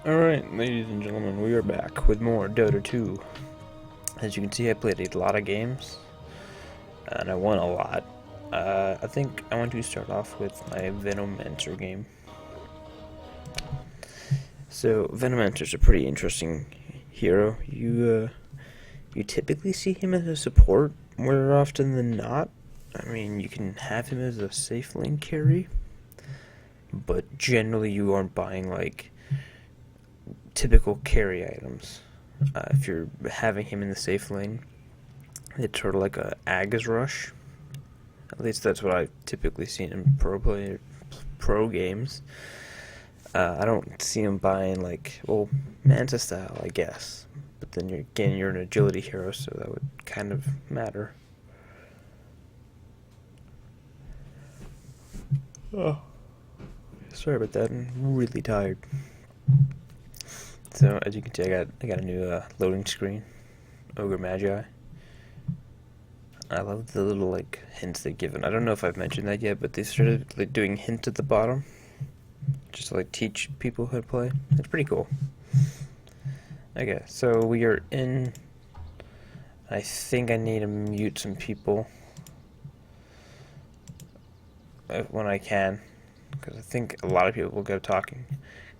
Alright, ladies and gentlemen, we are back with more Dota 2. As you can see, I played a lot of games, and I won a lot. I think I want to start off with my Venomancer game. So, Venomancer is a pretty interesting hero. You typically see him as a support more often than not. I mean, you can have him as a safe lane carry, but generally you aren't buying, like, typical carry items. If you're having him in the safe lane, it's sort of like a Aegis rush. At least that's what I've typically seen in pro games. I don't see him buying like, well, Manta style, I guess. But then you're an agility hero, so that would kind of matter. Oh, sorry about that. I'm really tired. So as you can see, I got a new loading screen, Ogre Magi. I love the little like hints they've given. I don't know if I've mentioned that yet, but they started like doing hints at the bottom, just to like teach people how to play. It's pretty cool. Okay, so we are in. I think I need to mute some people when I can, because I think a lot of people will go talking.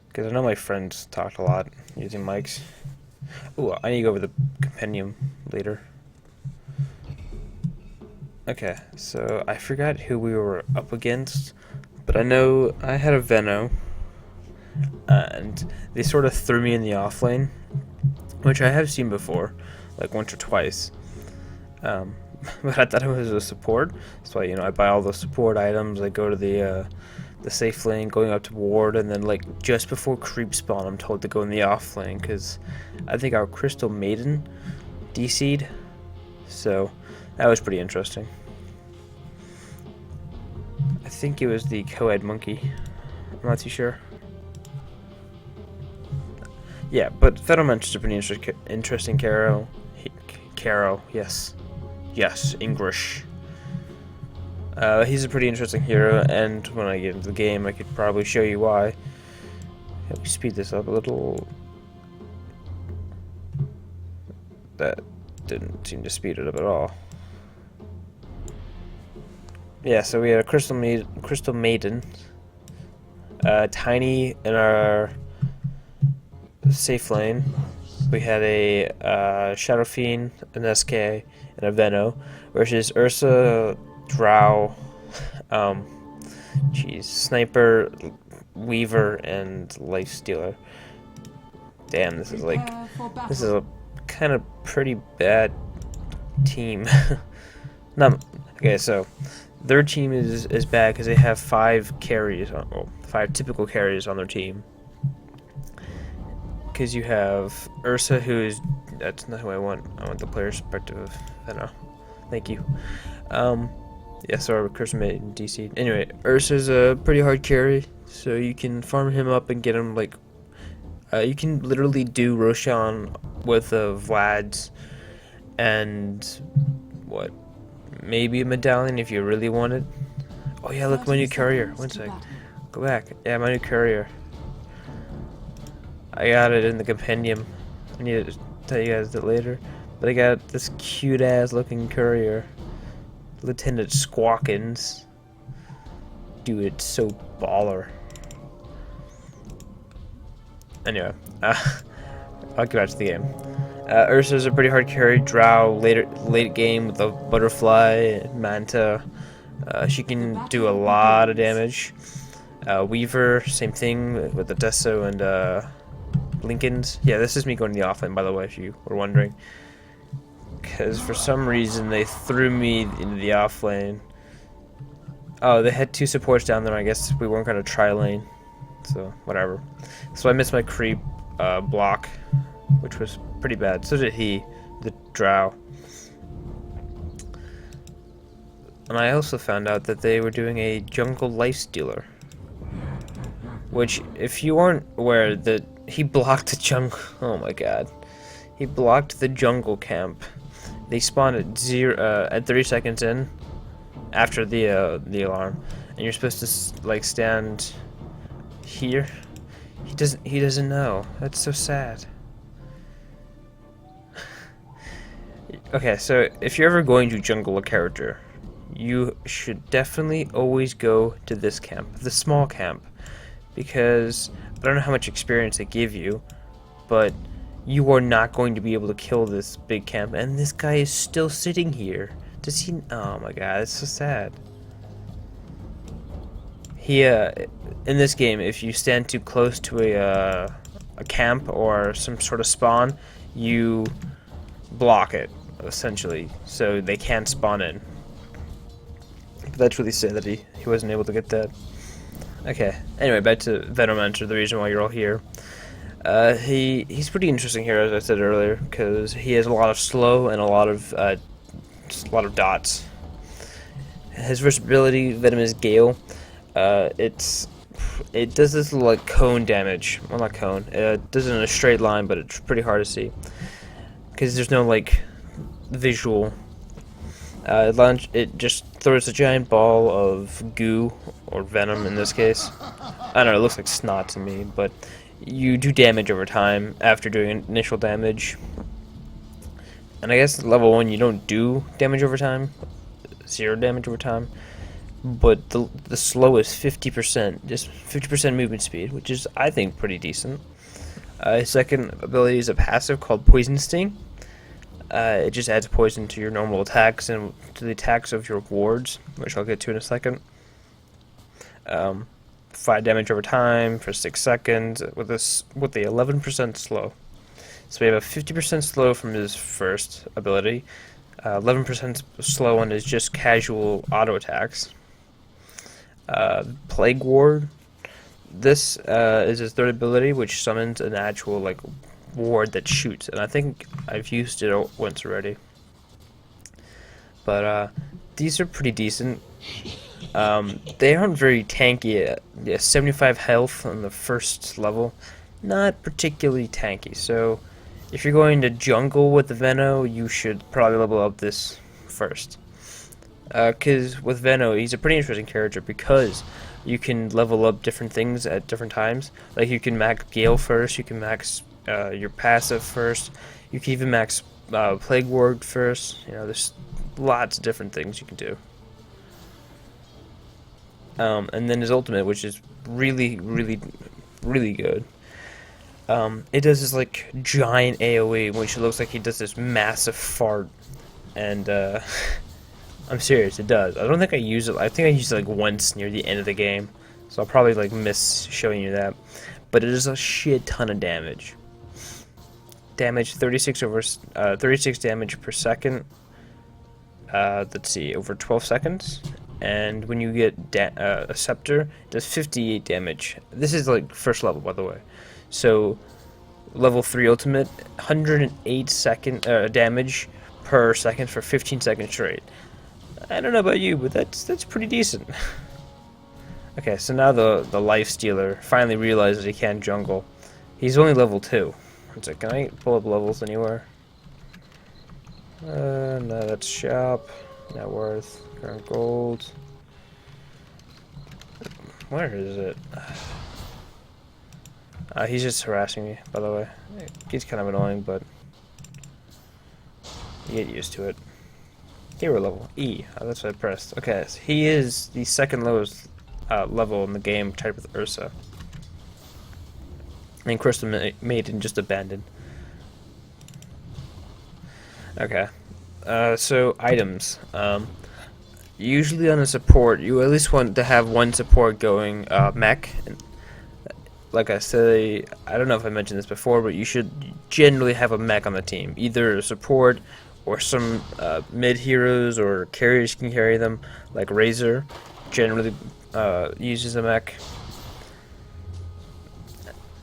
Because I know my friends talked a lot using mics. Ooh, I need to go over the compendium later. Okay, so I forgot who we were up against, but I know I had a Veno, and they sort of threw me in the off lane, which I have seen before, like once or twice. But I thought it was a support, so I buy all the support items. I go to the safe lane, going up to ward, and then like just before creep spawn, I'm told to go in the off lane because I think our Crystal Maiden DC'd, so that was pretty interesting. I think it was the co-ed monkey. I'm not too sure. Yeah, but Venomancer is a pretty interesting hero. Yes. Yes, English. He's a pretty interesting hero, and when I get into the game, I could probably show you why. Let me speed this up a little. That didn't seem to speed it up at all. Yeah, so we had a Crystal Maiden, Tiny in our safe lane. We had a Shadow Fiend, an SK, and a Veno, versus Ursa, Drow, Sniper, Weaver, and Lifestealer. Damn, this is a kind of pretty bad team. Okay, so their team is bad because they have 5 carries, well, 5 typical carries on their team. Because you have Ursa, that's not who I want. I want the player's perspective of Veno. Thank you. Yeah, sorry, Chris made DC. Anyway, Ursa's a pretty hard carry, so you can farm him up and get him like. You can literally do Roshan with Vlad's and what? Maybe a medallion if you really want it. Oh yeah, look, my new courier. One sec. Go back. Yeah, my new courier. I got it in the compendium. I need to tell you guys that later. But I got this cute ass looking courier. Lieutenant Squawkins. Dude, it's so baller. Anyway, I'll get back to the game. Ursa's a pretty hard carry. Drow late game with the butterfly, Manta. She can do a lot of damage. Weaver, same thing with the Deso and Lincoln's. Yeah, this is me going to the offlane, by the way, if you were wondering. Because for some reason they threw me into the offlane. Oh, they had 2 supports down there. I guess we weren't going to try lane. So, whatever. So I missed my creep block, which was pretty bad. So did he, the Drow. And I also found out that they were doing a jungle lifestealer. Which, if you aren't aware, that he blocked the jungle. Oh my god. He blocked the jungle camp. They spawned at 30 seconds in, after the alarm, and you're supposed to like stand here. He doesn't know. That's so sad. Okay, so if you're ever going to jungle a character, you should definitely always go to this camp, the small camp, because I don't know how much experience they give you, but you are not going to be able to kill this big camp, and this guy is still sitting here. Does he? Oh my god, it's so sad. He, in this game, if you stand too close to a camp or some sort of spawn, you block it, essentially, so they can't spawn in. But that's really sad that he wasn't able to get that. Okay, anyway, back to Venomancer, the reason why you're all here. He's pretty interesting here, as I said earlier, because he has a lot of slow and a lot of dots. His versatility, Venomous Gale, it does this little like cone damage. Well, not cone. It does it in a straight line, but it's pretty hard to see because there's no like visual. It just throws a giant ball of goo or venom in this case. I don't know. It looks like snot to me, but you do damage over time after doing initial damage. And I guess level 1 you don't do damage over time, 0 damage over time. But the slow is 50%, just 50% movement speed, which is, I think, pretty decent. His second ability is a passive called Poison Sting. It just adds poison to your normal attacks and to the attacks of your wards, which I'll get to in a second. 5 damage over time for 6 seconds with the 11% slow. So we have a 50% slow from his first ability, 11% slow on his just casual auto attacks. Plague Ward. This is his third ability, which summons an actual like ward that shoots, and I think I've used it once already. But these are pretty decent. They aren't very tanky. 75 health on the first level, not particularly tanky. So if you're going to jungle with the Veno, you should probably level up this first. Because with Veno, he's a pretty interesting character because you can level up different things at different times. Like you can max Gale first, you can max your passive first, you can even max Plague Ward first. You know, there's lots of different things you can do. And then his ultimate, which is really, really, really good. It does this like giant AoE, which looks like he does this massive fart, and I'm serious, it does. I don't think I use it. I think I used it like once near the end of the game, so I'll probably like miss showing you that. But it is a shit ton of damage. Damage 36 damage per second. Let's see, over 12 seconds. And when you get a scepter, it does 58 damage. This is like first level, by the way. So level 3 ultimate, 108 damage per second for 15 seconds straight. I don't know about you, but that's pretty decent. Okay, so now the Life Stealer finally realizes he can't jungle. He's only level 2. It's like, can I pull up levels anywhere? No, that's shop. Net worth. Current gold. Where is it? He's just harassing me, by the way. He's kind of annoying, but you get used to it. Hero level E. Oh, that's what I pressed. Okay, so he is the second lowest level in the game, tied with Ursa. And Crystal Maiden just abandoned. Okay. So items. Usually on a support, you at least want to have one support going mech. Like I say, I don't know if I mentioned this before, but you should generally have a mech on the team. Either a support or some mid heroes or carriers can carry them, like Razor generally uses a mech.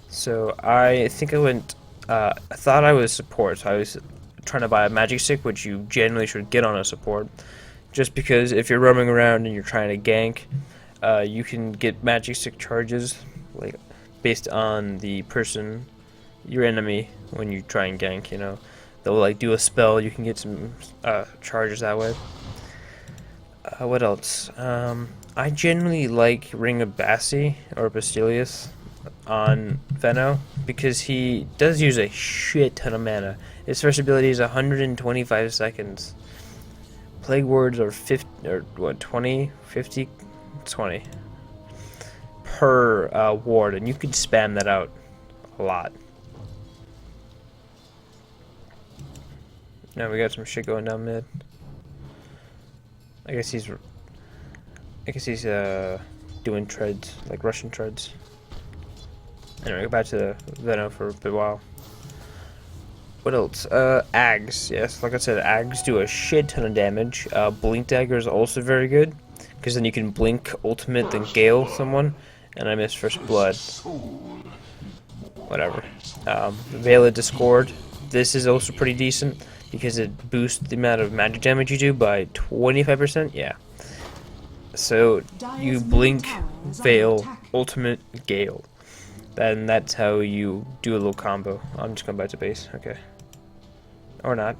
So I think I thought I was support, so I was trying to buy a magic stick, which you generally should get on a support, just because if you're roaming around and you're trying to gank, you can get magic stick charges, like based on the person, your enemy, when you try and gank, you know. They'll like do a spell, you can get some charges that way. What else? I generally like Ring of Bassi or Basilius on Veno because he does use a shit ton of mana. His first ability is 125 seconds. Plague words are 50 or what 20, 50, 20 per ward, and you could spam that out a lot. Now we got some shit going down mid. I guess he's doing treads, like Russian treads. Anyway, go back to Veno for a bit while. What else? Ags. Yes, like I said, Ags do a shit ton of damage. Blink Dagger is also very good, because then you can blink ultimate, then gale someone. And I missed First Blood. Whatever. Veil of Discord. This is also pretty decent, because it boosts the amount of magic damage you do by 25%. Yeah. So you blink, veil, ultimate, gale. Then that's how you do a little combo. I'm just going back to base. Okay. Or not.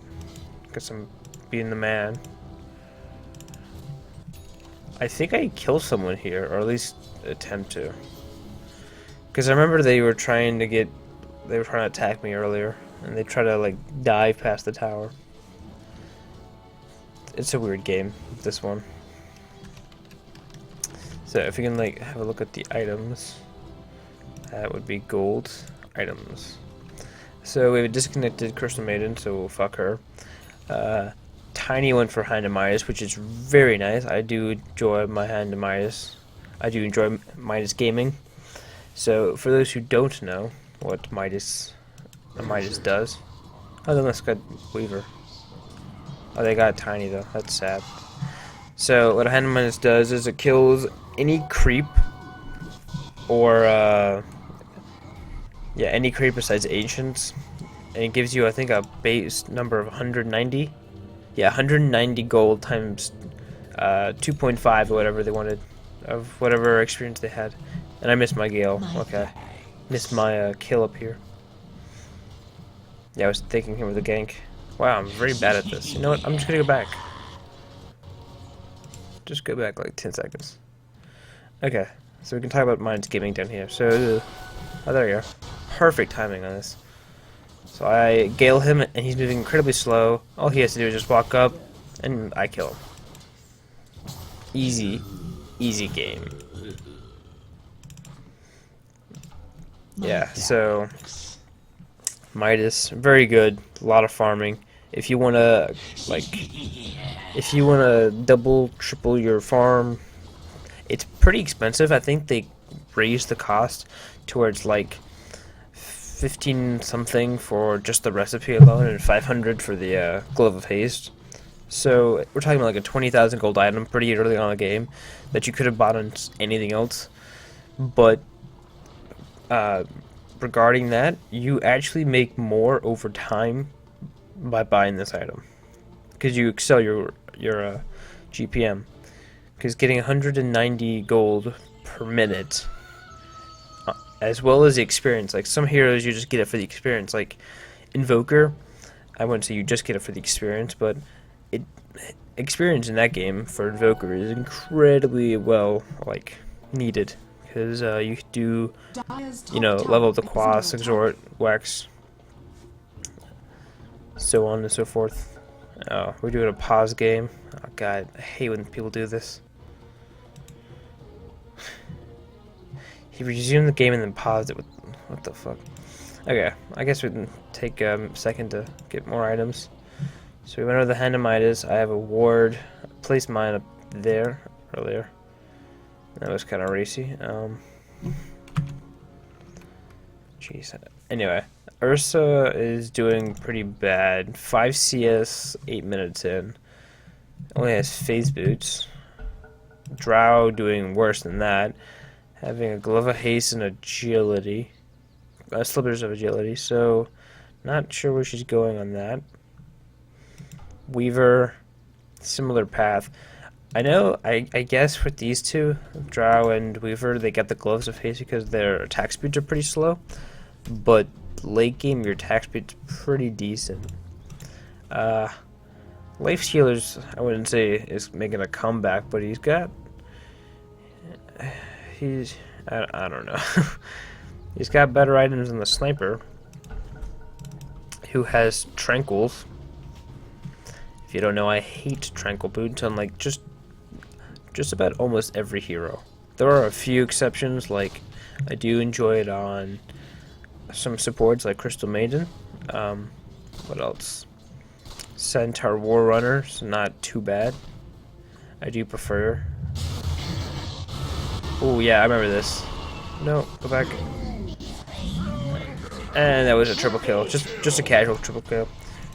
Guess I'm being the man. I think I killed someone here, or at least attempt to. Because I remember they were trying to attack me earlier, and they try to like dive past the tower. It's a weird game, this one. So if you can like have a look at the items, that would be gold items. So we have a disconnected Crystal Maiden, so we'll fuck her. Tiny one for Hand of Midas, which is very nice. I do enjoy my Hand of Midas. I do enjoy Midas gaming. So for those who don't know what Midas does, oh, then let's get Weaver. Oh, they got Tiny though. That's sad. So what a Hand of Midas does is it kills any creep or yeah, any creep besides ancients, and it gives you, I think, a base number of 190. Yeah, 190 gold times 2.5 or whatever they wanted of whatever experience they had. And I missed my Gale. Okay, missed my kill up here. Yeah, I was thinking him with a gank. Wow, I'm very bad at this. You know what? I'm just gonna go back. Just go back like 10 seconds. Okay, so we can talk about Midas gaming down here. So, oh, there you go. Perfect timing on this. So I gale him, and he's moving incredibly slow. All he has to do is just walk up, and I kill him. Easy, easy game. Yeah, so Midas, very good. A lot of farming. If you wanna double, triple your farm, it's pretty expensive. I think they raised the cost towards like 15 something for just the recipe alone, and 500 for the Glove of Haste. So we're talking about like a 20,000 gold item pretty early on in the game that you could have bought on anything else. But regarding that, you actually make more over time by buying this item, because you excel your GPM. Because getting 190 gold per minute, as well as the experience. Like some heroes, you just get it for the experience. Like Invoker, I wouldn't say you just get it for the experience, but experience in that game for Invoker is incredibly well needed, because you do level up the Quas, Exhort, Wax, so on and so forth. Oh, we're doing a pause game. Oh god, I hate when people do this. He resumed the game and then paused it. What the fuck? Okay, I guess we can take a second to get more items. So we went over the Hand of Midas. I have a ward. I placed mine up there earlier. That was kind of racy. Jeez. Anyway, Ursa is doing pretty bad. 5 CS, 8 minutes in. Only has phase boots. Drow doing worse than that. Having a Glove of Haste and agility. Slippers of agility, so not sure where she's going on that. Weaver, similar path. I know, I guess with these two, Drow and Weaver, they get the Gloves of Haste because their attack speeds are pretty slow. But late game, your attack speed's pretty decent. Life Healers, I wouldn't say is making a comeback, but I don't know. He's got better items than the sniper, who has tranquils. If you don't know, I hate tranquil boots on like just about almost every hero. There are a few exceptions, like I do enjoy it on some supports like Crystal Maiden. What else? Centaur War Runner's not too bad. I do prefer. Oh yeah, I remember this. No, go back. And that was a triple kill, just a casual triple kill.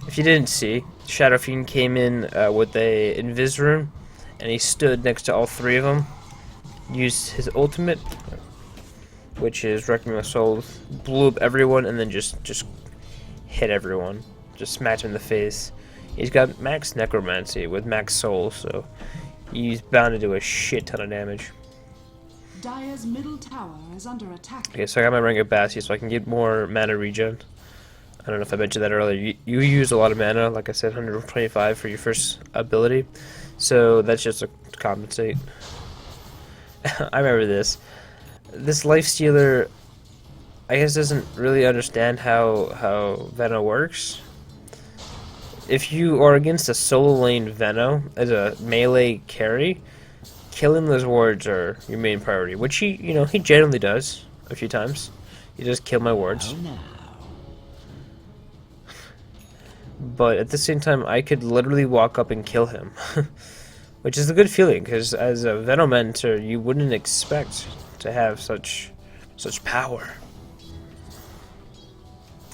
If you didn't see, Shadow Fiend came in with a Invis rune, and he stood next to all three of them. Used his ultimate, which is Requiem of Souls, blew up everyone, and then just hit everyone, just smacked him in the face. He's got max necromancy with max soul, so he's bound to do a shit ton of damage. Dire's middle tower is under attack. Okay, so I got my Ring of Bassi, so I can get more mana regen. I don't know if I mentioned that earlier. You use a lot of mana, like I said, 125 for your first ability, so that's just to compensate. I remember this. This Lifestealer, I guess, doesn't really understand how Veno works. If you are against a solo lane Veno as a melee carry, killing those wards are your main priority, which he generally does a few times. He does kill my wards. But at the same time, I could literally walk up and kill him, which is a good feeling, because as a Venomancer, you wouldn't expect to have such power.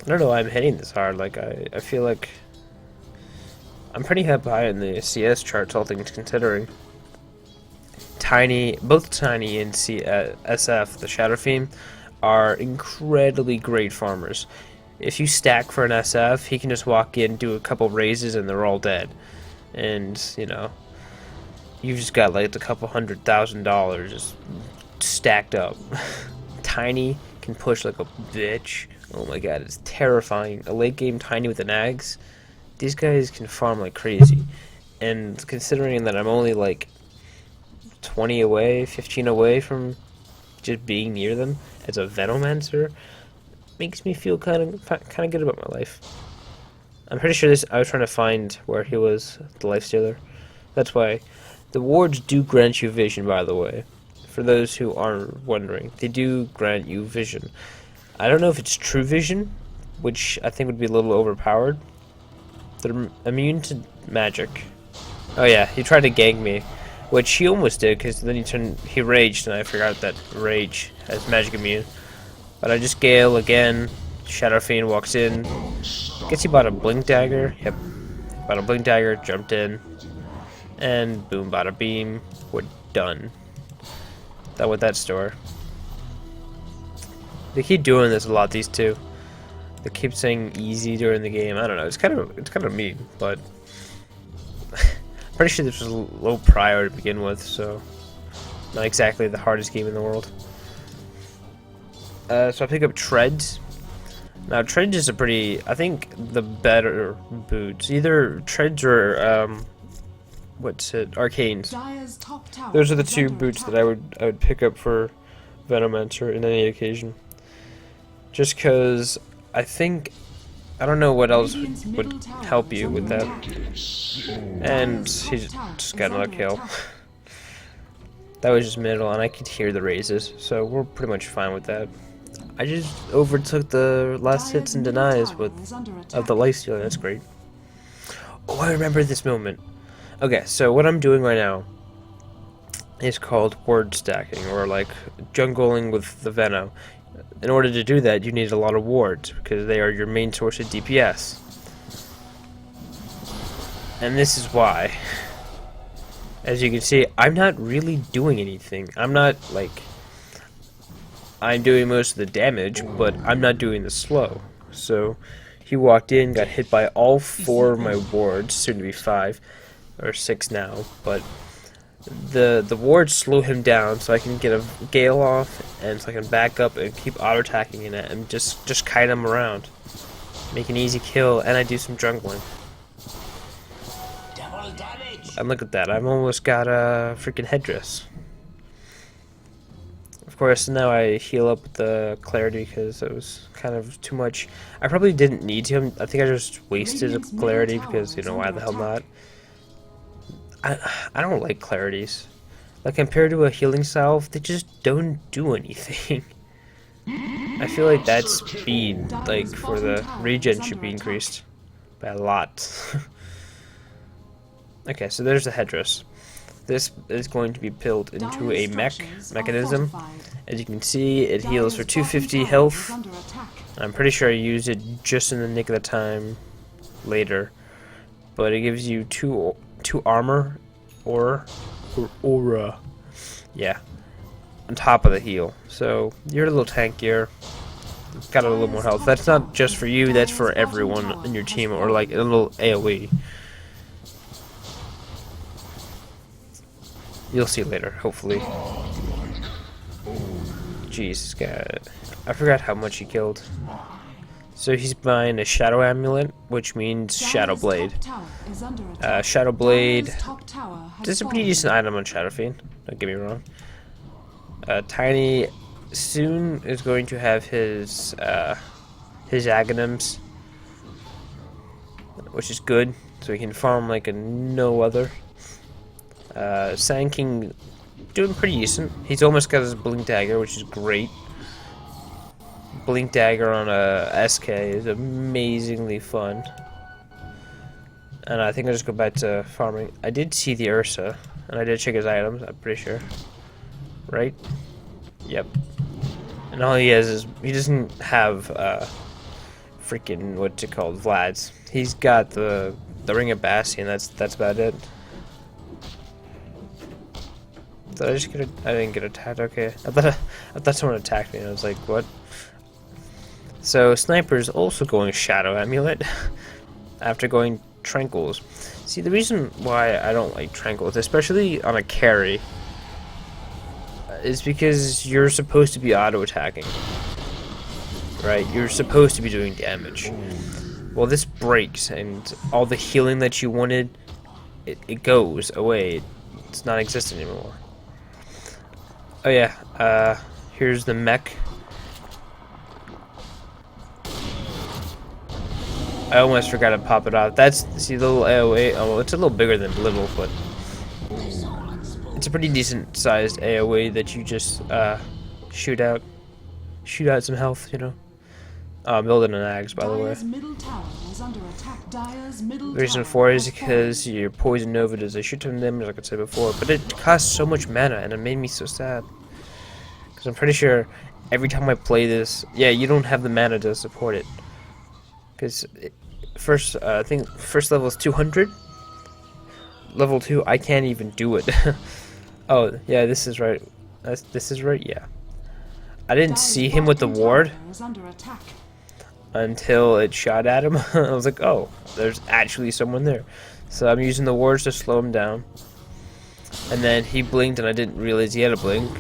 I don't know why I'm hitting this hard. Like I feel like I'm pretty high in the CS charts, all things considering. Both Tiny and SF, the Shadow Fiend, are incredibly great farmers. If you stack for an SF, he can just walk in, do a couple raises, and they're all dead. And, you know, you've just got like a couple $100,000 just stacked up. Tiny can push like a bitch. Oh my god, it's terrifying. A late game Tiny with an Axe. These guys can farm like crazy. And considering that I'm only like 20 away, 15 away from just being near them as a Venomancer, makes me feel kind of good about my life. I'm pretty sure I was trying to find where he was, the Lifestealer. That's why the wards do grant you vision, by the way. For those who aren't wondering, they do grant you vision. I don't know if it's true vision, which I think would be a little overpowered. They're immune to magic. Oh yeah, he tried to gank me, which he almost did, because then he raged, and I forgot that rage has magic immune. But I just Gale again. Shadow Fiend walks in. Guess he bought a Blink Dagger. Yep. Bought a Blink Dagger, jumped in. And boom, bada beam. We're done. Done with that store. They keep doing this a lot, these two. They keep saying easy during the game. I don't know. It's kind of mean, but pretty sure this was low prior to begin with, so not exactly the hardest game in the world. So I pick up Treads. Now Treads is I think the better boots. Either Treads or Arcanes. Those are the two boots that I would pick up for Venomancer in any occasion. Just because I don't know what else would help you with that. And he just got another kill. That was just middle, and I could hear the raises, so we're pretty much fine with that. I just overtook the last hits and denies of the Lifestealer. That's great. Oh, I remember this moment. Okay, so what I'm doing right now is called ward stacking, or like jungling with the Veno. In order to do that, you need a lot of wards, because they are your main source of DPS. And this is why. As you can see, I'm not really doing anything. I'm doing most of the damage, but I'm not doing the slow. So, he walked in, got hit by all 4 of my wards, soon to be 5, or 6 now, but the wards slow him down so I can get a Gale off, and so I can back up and keep auto-attacking in it, and just kite him around. Make an easy kill, and I do some jungling. And look at that, I've almost got a freaking headdress. Of course, now I heal up with the clarity because it was kind of too much. I probably didn't need to. I think I just wasted a clarity because, you know, why the hell not? I don't like clarities. Like, compared to a healing salve, they just don't do anything. I feel like that speed, like, for the regen should be increased by a lot. Okay, so there's the headdress. This is going to be built into a mechanism. As you can see, it heals for 250 health. I'm pretty sure I used it just in the nick of the time later. But it gives you two armor or aura. Yeah. On top of the heal. So you're a little tankier. Got a little more health. That's not just for you, that's for everyone in your team, or like a little AoE. You'll see later, hopefully. Jeez, this guy. I forgot how much he killed. So he's buying a Shadow Amulet, which means Shadow Blade. Shadow Blade. This is a pretty decent item on Shadow Fiend, don't get me wrong. Tiny soon is going to have his Aghanims, which is good, so he can farm like a no other. Sand King doing pretty decent. He's almost got his Blink Dagger, which is great. Blink Dagger on a SK is amazingly fun. And I think I'll just go back to farming. I did see the Ursa, and I did check his items, I'm pretty sure. Right? Yep. And all he has is, he doesn't have, freaking, what's it called, Vlad's. He's got the Ring of Bastion, that's about it. Did I just get I didn't get attacked, okay. I thought someone attacked me, and I was like, what? So, Sniper's also going Shadow Amulet, after going Tranquils. See, the reason why I don't like Tranquils, especially on a carry, is because you're supposed to be auto-attacking. Right? You're supposed to be doing damage. Well, this breaks, and all the healing that you wanted, it goes away. It's not existent anymore. Oh yeah, here's the mech. I almost forgot to pop it off. That's, see the little AoE, oh, it's a little bigger than little, but it's a pretty decent sized AoE that you just, shoot out some health, you know. I'm building an axe, by the way. The reason for it is because your Poison Nova does a shit ton of damage, like I said before, but it costs so much mana, and it made me so sad. Because I'm pretty sure every time I play this, yeah, you don't have the mana to support it. Because first, I think first level is 200. Level 2, I can't even do it. Oh, yeah, this is right. This is right, yeah. I didn't see him with the ward until it shot at him. I was like, oh, there's actually someone there. So I'm using the wards to slow him down. And then he blinked and I didn't realize he had a blink.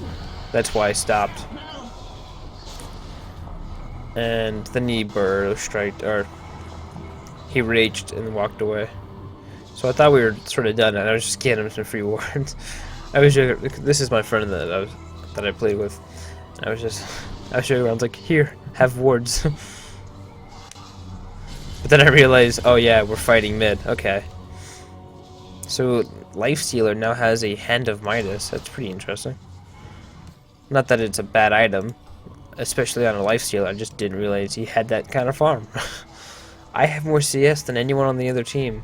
That's why I stopped. And then he burrow striked, or he raged and walked away. So I thought we were sort of done, and I was just getting him some free wards. I was joking, this is my friend that I played with. I was joking around, I was like, here, have wards. But then I realized, oh yeah, we're fighting mid. Okay. So, Lifestealer now has a Hand of Midas. That's pretty interesting. Not that it's a bad item, especially on a Lifestealer. I just didn't realize he had that kind of farm. I have more CS than anyone on the other team.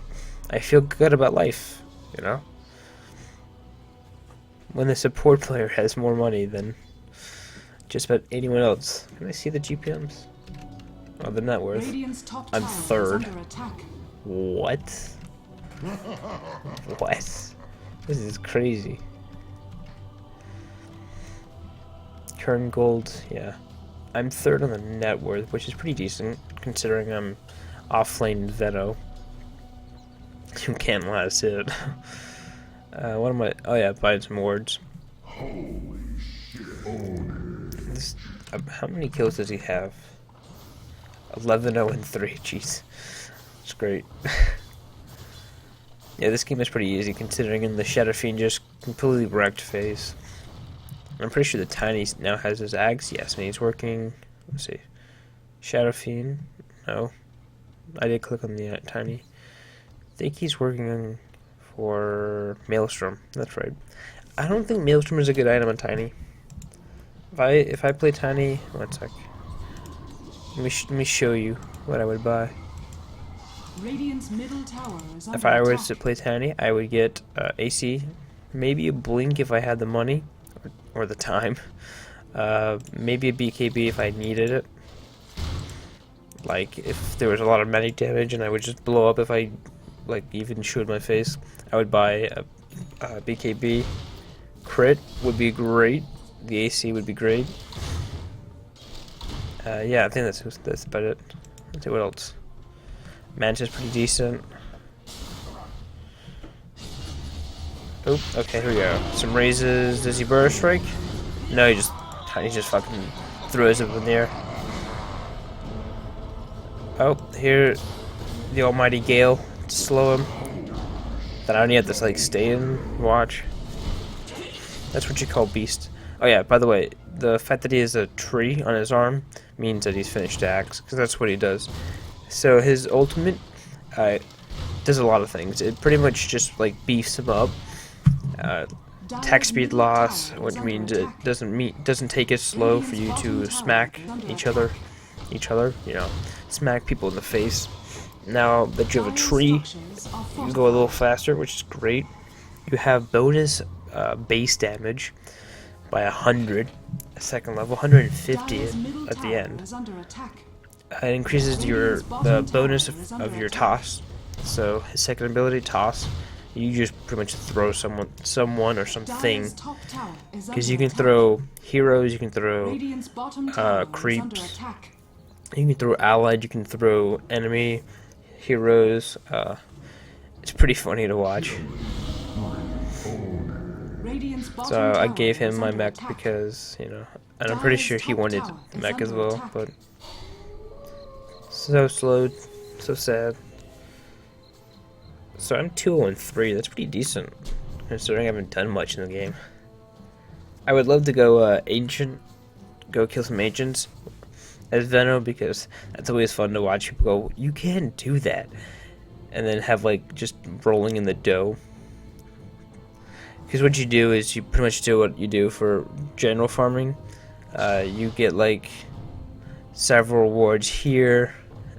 I feel good about life, you know? When the support player has more money than just about anyone else. Can I see the GPMs? Oh, the net worth. I'm third. What? What? This is crazy. Current gold, yeah. I'm third on the net worth, which is pretty decent, considering I'm off-lane Veno. You can't last hit. What am I? Oh yeah, buying some wards. Holy shit. This, how many kills does he have? 11, 0, and 3. Jeez. It's great. Yeah, this game is pretty easy considering in the Shadow Fiend just completely wrecked phase. I'm pretty sure the Tiny now has his axe. Yes, and he's working. Let's see. Shadow Fiend. No. I did click on the Tiny. I think he's working for Maelstrom. That's right. I don't think Maelstrom is a good item on Tiny. If I play Tiny, one sec. Let me show you what I would buy. Radiant's middle tower is under If I attack. was to play Tiny, I would get AC, maybe a Blink if I had the money or the time. Maybe a BKB if I needed it. Like if there was a lot of magic damage and I would just blow up if I like even showed my face, I would buy a BKB. Crit would be great. The AC would be great. Yeah, I think that's about it. Let's see what else. Manta's pretty decent. Oh, okay, here we go. Some raises. Does he burst strike? No, he just fucking throws it in the air. Oh, here, the almighty Gale to slow him. Then I only have to like stay and watch. That's what you call beast. Oh yeah, by the way, the fact that he has a tree on his arm means that he's finished axe, because that's what he does. So his ultimate does a lot of things. It pretty much just like beefs him up. Attack speed loss, which means it doesn't take as slow for you to smack each other, you know, smack people in the face. Now that you have a tree, you can go a little faster, which is great. You have bonus base damage by 100 at second level, 150 at the end. It increases the bonus of your toss. So his second ability, toss, you just pretty much throw someone or something. Because you can throw heroes, you can throw creeps, you can throw allied, you can throw enemy heroes. It's pretty funny to watch. So I gave him my mech because, you know, and I'm pretty sure he wanted the mech as well, but so slow, so sad. So I'm 2-0-3, that's pretty decent, considering I haven't done much in the game. I would love to go ancient, go kill some ancients as Veno, because that's always fun to watch people go, you can't do that, and then have like just rolling in the dough. Because what you do is you pretty much do what you do for general farming. You get like several rewards here,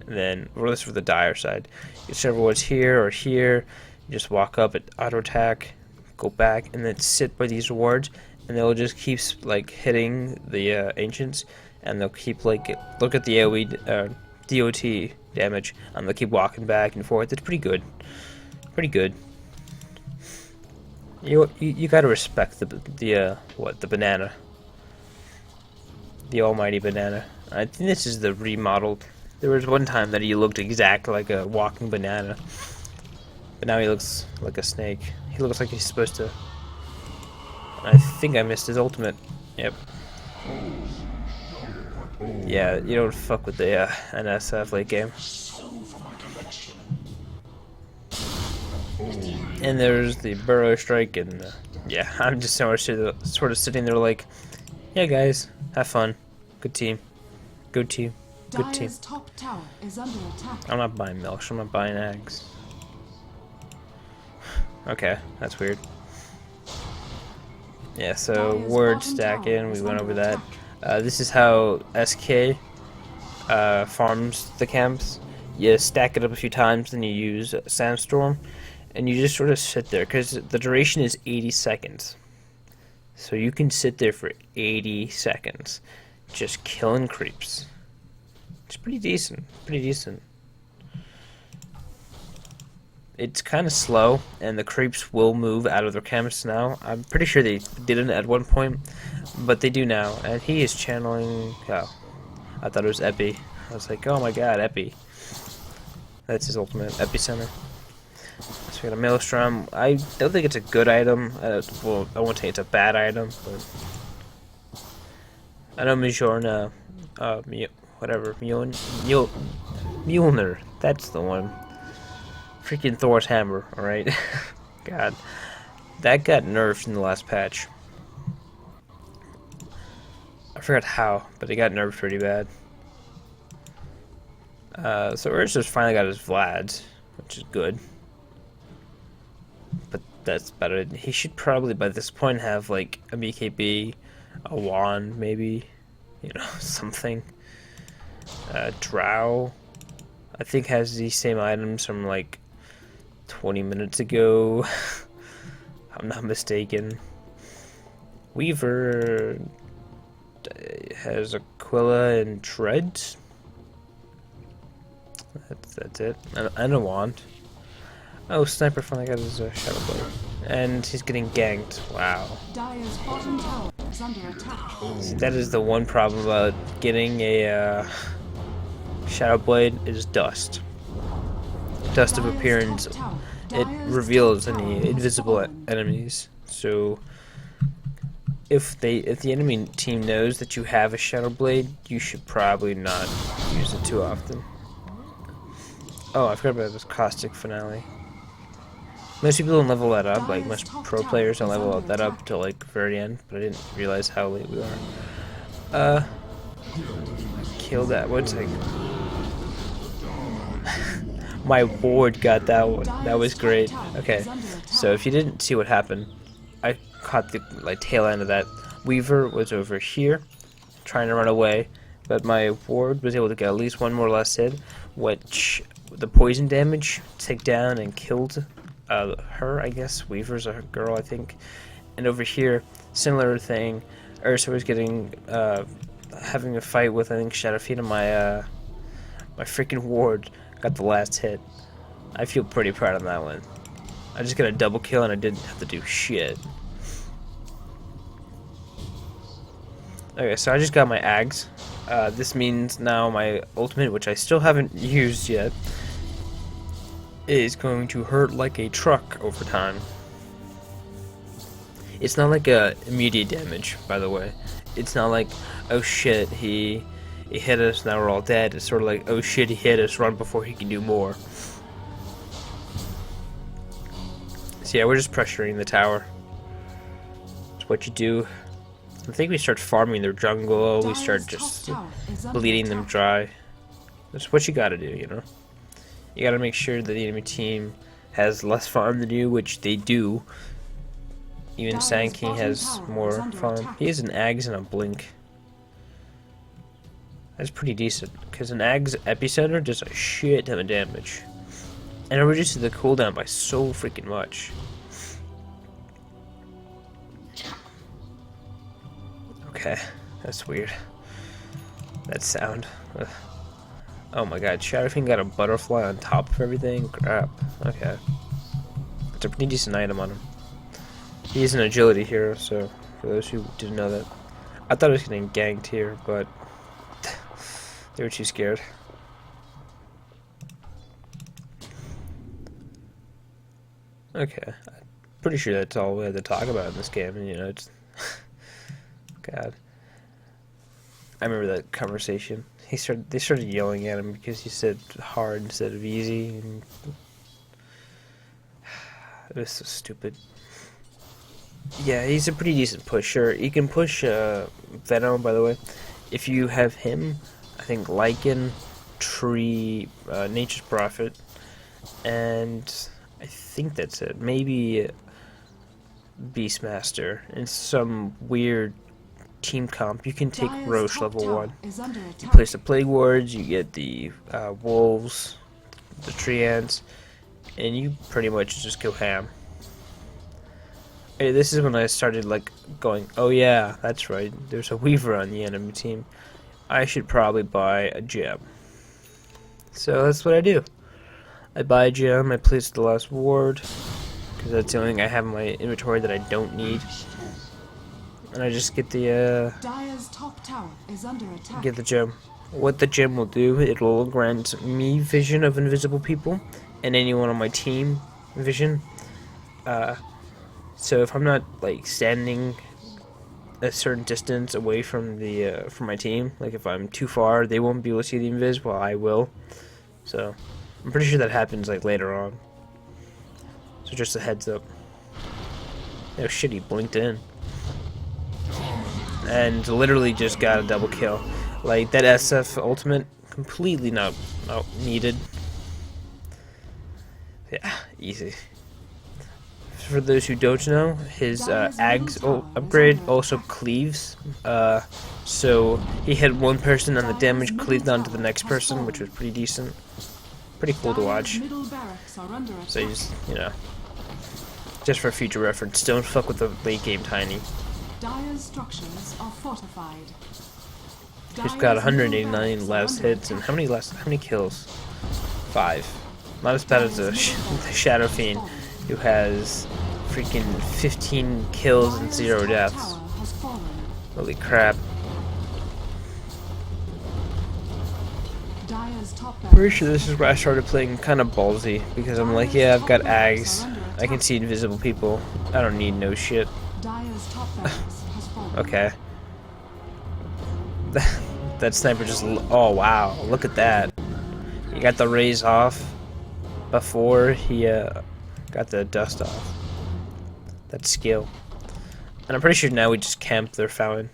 and then, well, this is for the dire side. You get several rewards here or here. You just walk up at auto attack, go back, and then sit by these rewards, and they'll just keep like hitting the ancients, and they'll keep like look at the AOE DOT damage, and they'll keep walking back and forth. It's pretty good, pretty good. You gotta respect the banana, the almighty banana. I think this is the remodeled. There was one time that he looked exactly like a walking banana, but now he looks like a snake. He looks like he's supposed to. I think I missed his ultimate. Yep. Yeah, you don't fuck with the NSF late game. And there's the burrow strike, and yeah, I'm just sort of sitting there like, yeah, guys, have fun, good team, good team, good team. Top tower is under attack. I'm not buying milk, I'm not buying eggs. Okay, that's weird. Yeah, so word stack in, we went over that. This is how SK farms the camps. You stack it up a few times, then you use Sandstorm. And you just sort of sit there, because the duration is 80 seconds. So you can sit there for 80 seconds, just killing creeps. It's pretty decent, pretty decent. It's kind of slow, and the creeps will move out of their camps now. I'm pretty sure they didn't at one point, but they do now. And he is channeling, oh, I thought it was Epi. I was like, oh my god, Epi. That's his ultimate, Epicenter. So we got a Maelstrom. I don't think it's a good item. Well, I won't say it's a bad item, but I know Mjorn, whatever, Mjolnir. That's the one. Freaking Thor's hammer. All right. God, that got nerfed in the last patch. forgot how, but he got nerfed pretty bad. So Ursa's finally got his Vlads, which is good. But that's about it. He should probably by this point have like a BKB, a wand maybe, you know, something. Drow, I think has these same items from like 20 minutes ago. I'm not mistaken. Weaver has Aquila and Treads. That's it. And a wand. Oh, Sniper finally got his Shadow Blade. And he's getting ganked. Wow. Dire's bottom tower is under attack. See, that is the one problem about getting a Shadow Blade is dust. Dust of appearance. It reveals any invisible enemies. So if the enemy team knows that you have a Shadow Blade, you should probably not use it too often. Oh, I forgot about this Caustic Finale. Most people don't level that up, like most pro players don't level that up till like the very end, but I didn't realize how late we are. Kill that one second. My ward got that one. That was great. Okay, so if you didn't see what happened, I caught the like tail end of that. Weaver was over here, trying to run away, but my ward was able to get at least one more last hit, which the poison damage took down and killed her, I guess. Weaver's a girl, I think. And over here, similar thing. Ursa was getting having a fight with, I think, Shadowfiend, and my freaking ward got the last hit. I feel pretty proud of that one. I just got a double kill and I didn't have to do shit. Okay, so I just got my Ags. This means now my ultimate, which I still haven't used yet, is going to hurt like a truck over time. It's not like a immediate damage, by the way. It's not like, oh shit, he hit us, now we're all dead. It's sort of like, oh shit, he hit us, run before he can do more. So yeah, we're just pressuring the tower. It's what you do. I think we start farming their jungle, we start just bleeding them dry. That's what you gotta do, you know? You gotta make sure that the enemy team has less farm than you, which they do. Even Sand King has more farm. He has an Ags and a Blink. That's pretty decent, because an Ags Epicenter does a shit ton of damage. And it reduces the cooldown by so freaking much. Okay, that's weird. That sound. Ugh. Oh my god, Shadowfiend got a butterfly on top of everything? Crap. Okay. It's a pretty decent item on him. He's an agility hero, so for those who didn't know that. I thought I was getting ganked here, but they were too scared. Okay. I'm pretty sure that's all we had to talk about in this game, and you know, it's God. I remember that conversation. They started yelling at him because he said hard instead of easy, and it was so stupid. Yeah, he's a pretty decent pusher. He can push Venom, by the way. If you have him, I think Lycan, Tree, Nature's Prophet, and I think that's it. Maybe Beastmaster and some weird team comp. You can take Roche level 1. You place the Plague Wards, you get the Wolves, the Tree Ants, and you pretty much just go ham. Hey, this is when I started like going, oh yeah, that's right, there's a Weaver on the enemy team. I should probably buy a gem. So that's what I do. I buy a gem, I place the last ward, because that's the only thing I have in my inventory that I don't need. And I just get the Dire's top tower is under attack. get the gem. What the gem will do, it will grant me vision of invisible people, and anyone on my team vision. So if I'm not like standing a certain distance away from the from my team, like if I'm too far, they won't be able to see the invis, while I will. So I'm pretty sure that happens like later on. So just a heads up. Oh shit, he blinked in. and literally just got a double kill. Like, that SF ultimate, completely not needed. Yeah, easy. For those who don't know, his Ags upgrade also cleaves. So he hit one person and the damage cleaved onto the next person, which was pretty decent. Pretty cool to watch. So you just, you know, just for future reference, don't fuck with the late game Tiny. Dire's structures are fortified. He's got 189 last hits and how many kills? 5. Not as bad as the Shadow Fiend, who has freaking 15 kills and 0 deaths. Holy crap. Pretty sure this is where I started playing kind of ballsy, because I'm like, yeah, I've got Ags, I can see invisible people, I don't need no shit. Okay. That sniper just, oh wow, look at that. He got the raise off before he got the dust off. That's skill. And I'm pretty sure now we just camp their fountain.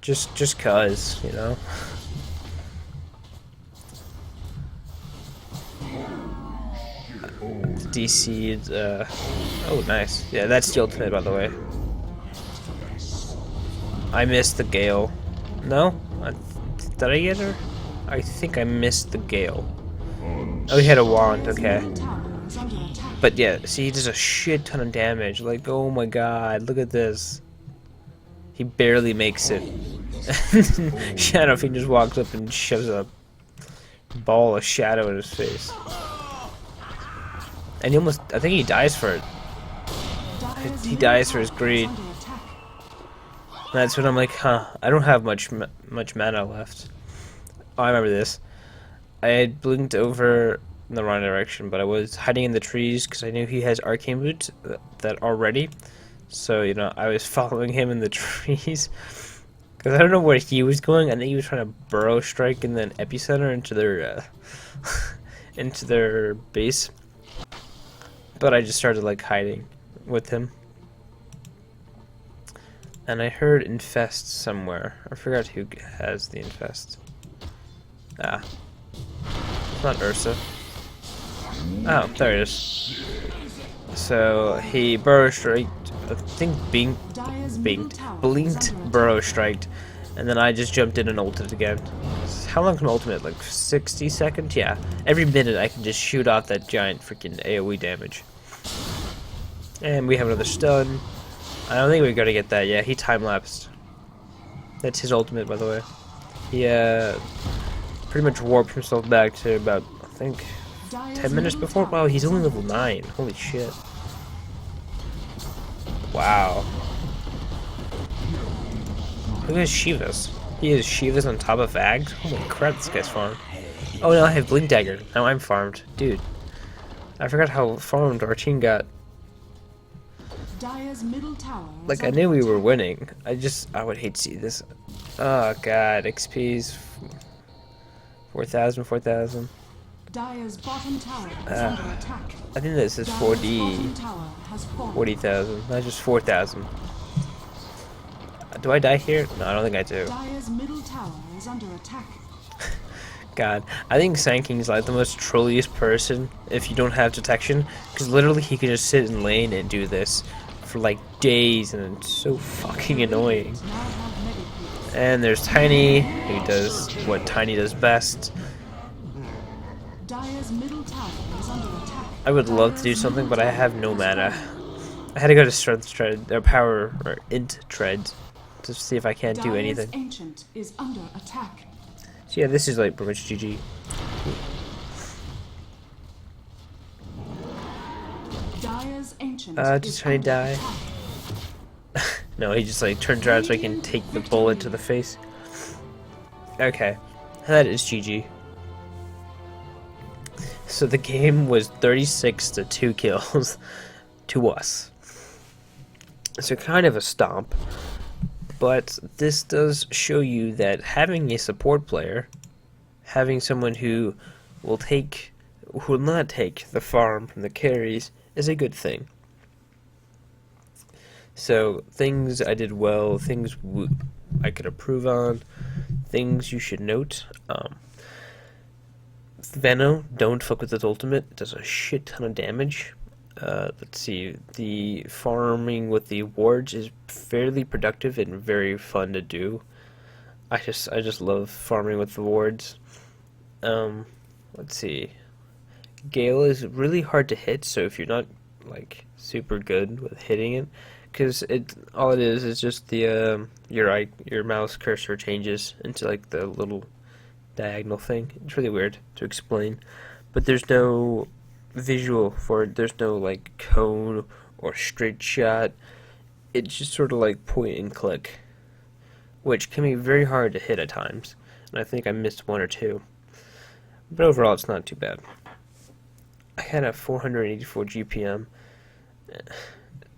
Just cause, you know. DC'd, oh nice. Yeah, that's the ultimate, by the way. I missed the Gale. No? Did I get her? I think I missed the Gale. Oh, he had a wand, okay. But yeah, see, he does a shit ton of damage. Like, oh my god, look at this. He barely makes it. Shadow Fiend just walks up and shoves a ball of shadow in his face. And he almost, I think he dies for it. He dies for his greed. And that's when I'm like, huh, I don't have much mana left. Oh, I remember this. I had blinked over in the wrong direction, but I was hiding in the trees because I knew he has arcane boots that already. So, you know, I was following him in the trees. Because I don't know where he was going. I think he was trying to burrow strike and then epicenter into their into their base. But I just started like hiding with him. And I heard infest somewhere. I forgot who has the infest. Ah. It's not Ursa. Oh, there it is. So he burrow striked, I think blinked burrow striked, and then I just jumped in and ulted again. How long can ultimate? Like 60 seconds? Yeah. Every minute I can just shoot off that giant freaking AoE damage. And we have another stun. I don't think we're gonna get that. Yeah, he time-lapsed. That's his ultimate, by the way. He pretty much warped himself back to about, I think, 10 minutes before. Wow, he's only level 9. Holy shit. Wow. Look at Shivas. He has Shivas on top of Ags. Holy crap, this guy's farmed. Oh, now I have Blink Dagger. Now I'm farmed. Dude. I forgot how farmed our team got. Like, I knew we were winning. I would hate to see this. Oh god, XP's 4,000, 4,000. Dire's bottom tower is under attack. I think this is 40,000, not just 4,000. Do I die here? No, I don't think I do. Dire's middle tower is under attack. God, I think Sand King is like the most trolliest person if you don't have detection, because literally he can just sit in lane and do this for like days, and it's so fucking annoying. And there's Tiny, who does what Tiny does best. Dire's middle tower is under attack. I would love to do something, but I have no mana. I had to go to strength tread, or power, or int tread, to see if I can't do anything. Ancient is under attack. So yeah, this is like pretty much GG. Dire's ancient just trying to die. No, he just like turns around so he can take the bullet to the face. Okay, that is GG. So the game was 36 to 2 kills to us. So kind of a stomp. But this does show you that having a support player, having someone who will not take the farm from the carries, is a good thing. So things I did well, things I could improve on, things you should note. Veno, don't fuck with its ultimate. It does a shit ton of damage. Let's see. The farming with the wards is fairly productive and very fun to do. I just love farming with the wards. Let's see. Gale is really hard to hit, so if you're not like super good with hitting it, because all it is just the your mouse cursor changes into like the little diagonal thing. It's really weird to explain, but there's no visual for it. There's no like cone or straight shot. It's just sort of like point and click, which can be very hard to hit at times. And I think I missed one or two, but overall it's not too bad. I had a 484 GPM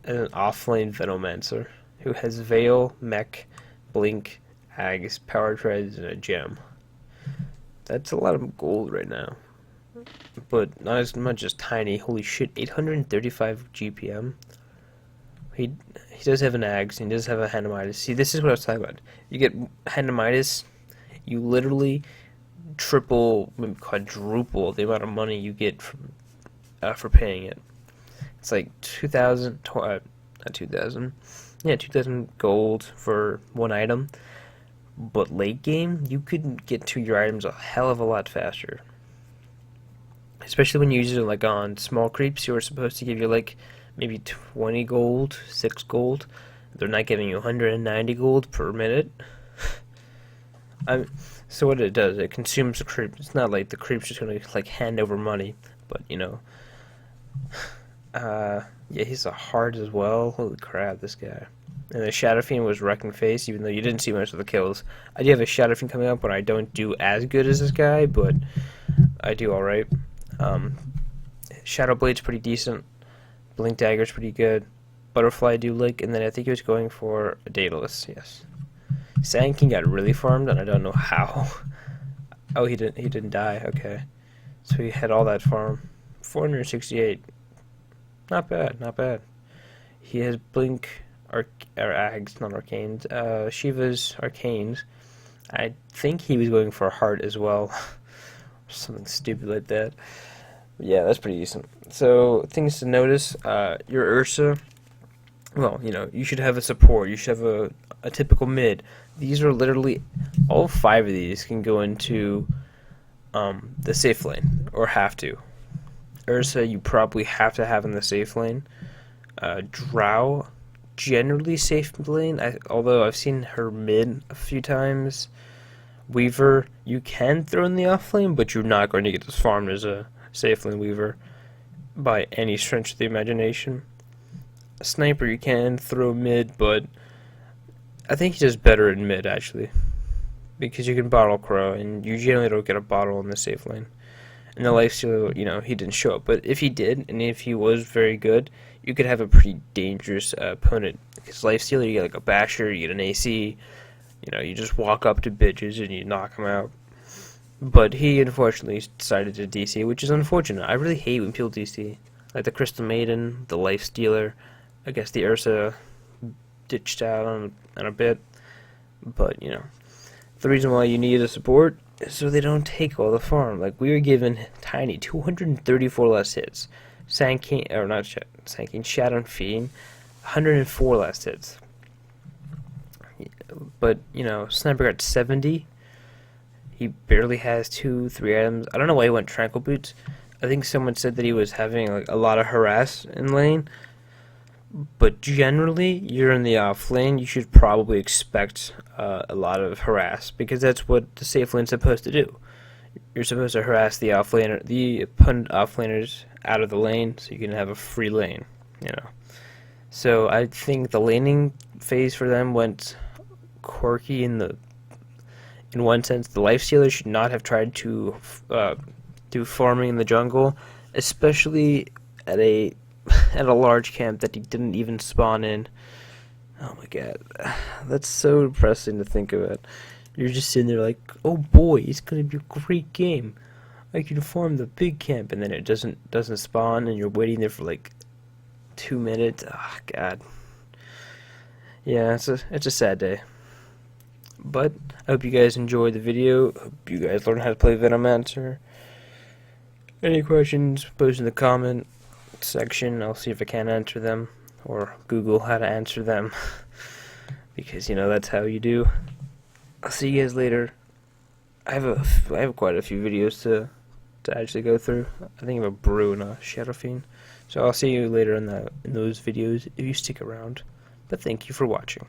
and an offlane Venomancer who has Veil, Mech, Blink, Ags, Power Treads, and a Gem. That's a lot of gold right now, but not as much as tiny. Holy shit, 835 GPM. He does have an Ags, and he does have a Venomitis. See, this is what I was talking about. You get Venomitis, you literally triple, maybe quadruple the amount of money you get for paying it. It's like 2,000, not 2,000, yeah, 2,000 gold for one item. But late game, you could get to your items a hell of a lot faster. Especially when you use it like on small creeps who are supposed to give you like maybe 20 gold, 6 gold. They're not giving you 190 gold per minute. So what it does, it consumes the creep. It's not like the creep's just gonna like hand over money, but you know. Yeah, he's a hard as well. Holy crap, this guy. And the Shadow Fiend was wrecking face, even though you didn't see most of the kills. I do have a Shadow Fiend coming up, but I don't do as good as this guy, but I do alright. Shadow Blade's pretty decent. Blink Dagger's pretty good. Butterfly I do like, and then I think he was going for a Daedalus, yes. Sand King got really farmed, and I don't know how. Oh, he didn't die, okay. So he had all that farm. 468. Not bad, not bad. He has Blink, or Ags, not Arcanes. Shiva's Arcanes. I think he was going for a Heart as well. Something stupid like that. But yeah, that's pretty decent. So, things to notice. Your Ursa, well, you know, you should have a support. You should have a typical mid. These are literally, all 5 of these can go into the safe lane, or have to. Ursa, you probably have to have in the safe lane. Drow, generally safe lane, although I've seen her mid a few times. Weaver, you can throw in the off lane, but you're not going to get as farmed as a safe lane Weaver by any stretch of the imagination. A Sniper, you can throw mid, but I think he does better in mid, actually, because you can bottle crow, and you generally don't get a bottle in the safe lane. And the lifesteal, you know, he didn't show up. But if he did, and if he was very good, you could have a pretty dangerous opponent. Because lifesteal, you get like a basher, you get an AC, you know, you just walk up to bitches and you knock them out. But he unfortunately decided to DC, which is unfortunate. I really hate when people DC. Like the Crystal Maiden, the Lifestealer, I guess the Ursa ditched out on a bit. But, you know, the reason why you need a support so they don't take all the farm. Like, we were given tiny 234 less hits. Sand King, or not Sand King, Shadow Fiend, 104 less hits. But, you know, Sniper got 70. He barely has 2-3 items. I don't know why he went Tranquil Boots. I think someone said that he was having like a lot of harass in lane. But generally, you're in the off lane, you should probably expect a lot of harass, because that's what the safe lane's supposed to do. You're supposed to harass the offlaner, the opponent offlaners out of the lane, so you can have a free lane, you know. So I think the laning phase for them went quirky in one sense. The Lifestealer should not have tried to do farming in the jungle, especially at a large camp that he didn't even spawn in. Oh my god, that's so depressing to think about. You're just sitting there like, oh boy, it's gonna be a great game. I can farm the big camp, and then it doesn't spawn, and you're waiting there for like 2 minutes. Oh god. Yeah, it's a sad day. But I hope you guys enjoyed the video. Hope you guys learn how to play Venomancer. Any questions, post in the comment section. I'll see if I can answer them, or Google how to answer them, because that's how you do. I'll see you guys later. I have quite a few videos to actually go through. I think I have a brew and a shadow fiend. So I'll see you later in those videos if you stick around. But thank you for watching.